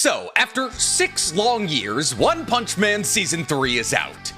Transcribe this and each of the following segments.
So, after 6 long years, One Punch Man Season 3 is out.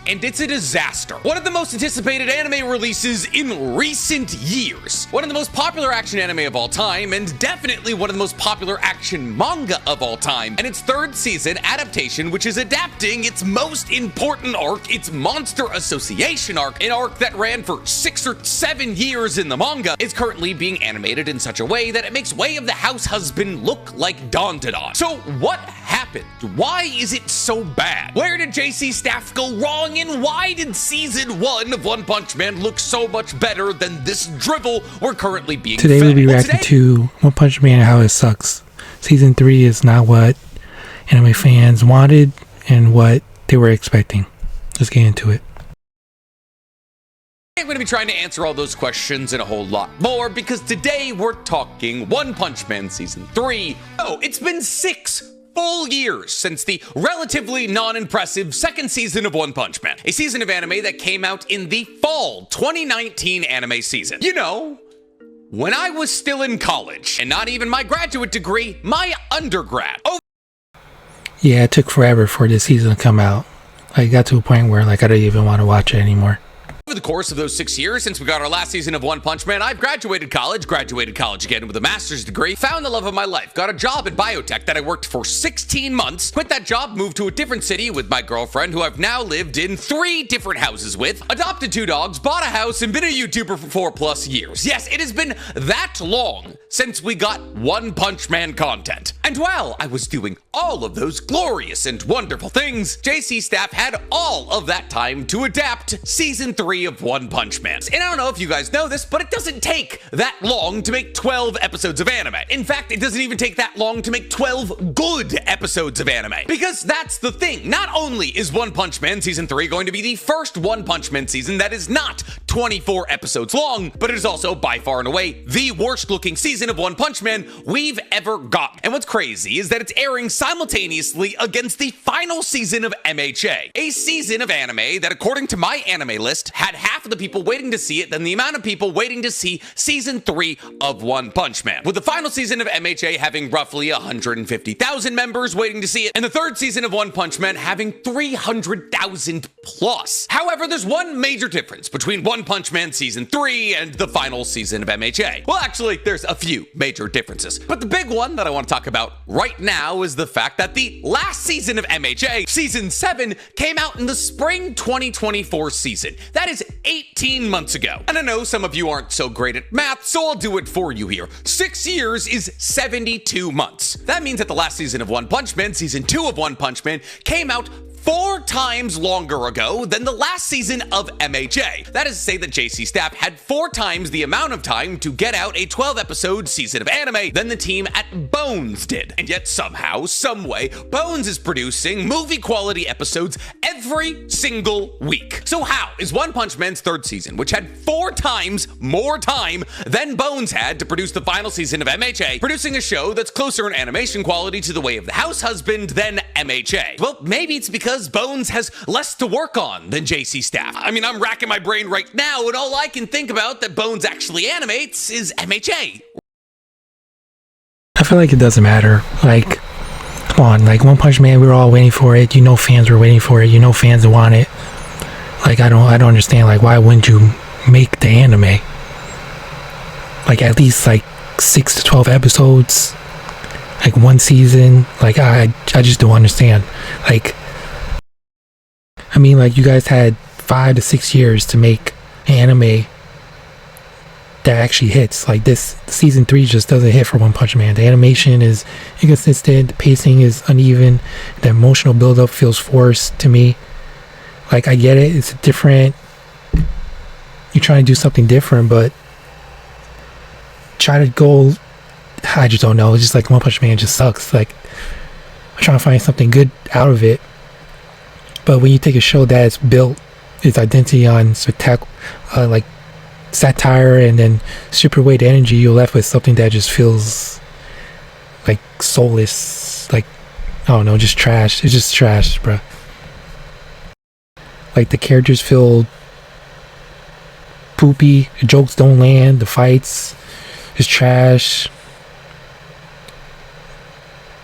And it's a disaster. One of the most anticipated anime releases in recent years. One of the most popular action anime of all time, and definitely one of the most popular action manga of all time. And its 3rd season adaptation, which is adapting its most important arc, its Monster Association arc, an arc that ran for 6 or 7 years in the manga, is currently being animated in such a way that it makes Way of the House Husband look like Dandadan. So what happened? Why is it so bad? Where did JC Staff go wrong? And why did Season 1 of One Punch Man look so much better than this drivel we're currently being Today fed? we'll be reacting to One Punch Man and how it sucks. Season 3 is not what anime fans wanted and what they were expecting. Let's get into it. I'm going to be trying to answer all those questions and a whole lot more because today we're talking One Punch Man Season 3. Oh, it's been 6 full years since the relatively non-impressive 2nd season of One Punch Man, a season of anime that came out in the fall 2019 anime season. You know, when I was still in college, and not even my graduate degree, my undergrad. Oh, Yeah, it took forever for this season to come out. I got to a point where I didn't even want to watch it anymore. over the course of those 6 years since we got our last season of One Punch Man, I've graduated college again with a master's degree, found the love of my life, got a job in biotech that I worked for 16 months, quit that job, moved to a different city with my girlfriend, who I've now lived in 3 different houses with, adopted 2 dogs, bought a house, and been a YouTuber for 4+ years. Yes, it has been that long since we got One Punch Man content. And while I was doing all of those glorious and wonderful things, JC Staff had all of that time to adapt Season 3 of One Punch Man. And I don't know if you guys know this, but it doesn't take that long to make 12 episodes of anime. In fact, it doesn't even take that long to make 12 good episodes of anime. Because that's the thing. Not only is One Punch Man Season 3 going to be the first One Punch Man season that is not 24 episodes long, but it is also by far and away the worst looking season of One Punch Man we've ever got. And what's crazy is that it's airing simultaneously against the final season of MHA, a season of anime that, according to my anime list, had half of the people waiting to see it than the amount of people waiting to see Season 3 of One Punch Man, with the final season of MHA having roughly 150,000 members waiting to see it, and the 3rd season of One Punch Man having 300,000 plus. However, there's one major difference between One Punch Man Season 3 and the final season of MHA. Well, actually, there's a few major differences, but the big one that I want to talk about right now is the fact that the last season of MHA, Season 7, came out in the spring 2024 season. That is 18 months ago. And I know some of you aren't so great at math, so I'll do it for you here. 6 years is 72 months. That means that the last season of One Punch Man, Season 2 of One Punch Man, came out 4 times longer ago than the last season of MHA. That is to say that JC Staff had 4 times the amount of time to get out a 12-episode season of anime than the team at Bones did. And yet somehow, someway, Bones is producing movie-quality episodes every single week. So how is One Punch Man's 3rd season, which had 4 times more time than Bones had to produce the final season of MHA, producing a show that's closer in animation quality to The Way of the House Husband than MHA? Well, maybe it's because Bones has less to work on than JC Staff. I mean, I'm racking my brain right now, and all I can think about that Bones actually animates is MHA. I feel like it doesn't matter. Come on, One Punch Man, we were all waiting for it. You know fans were waiting for it. You know fans want it. I don't understand, why wouldn't you make the anime? At least, 6 to 12 episodes. 1 season. I just don't understand. You guys had 5 to 6 years to make an anime that actually hits. This Season 3 just doesn't hit for One Punch Man. The animation is inconsistent, the pacing is uneven, the emotional buildup feels forced to me. I get it, it's different, you're trying to do something different, but try to go, I just don't know, it's just One Punch Man just sucks. I'm trying to find something good out of it. But when you take a show that's built its identity on satire and then super weight energy, you're left with something that just feels soulless, I don't know, just trash. It's just trash, bruh. The characters feel poopy, the jokes don't land, the fights is trash.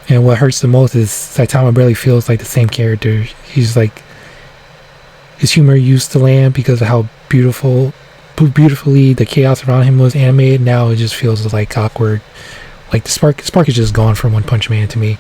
And what hurts the most is Saitama barely feels like the same character. He's like, his humor used to land because of how beautifully the chaos around him was animated. Now it just feels like awkward. Like the spark is just gone from One Punch Man to me.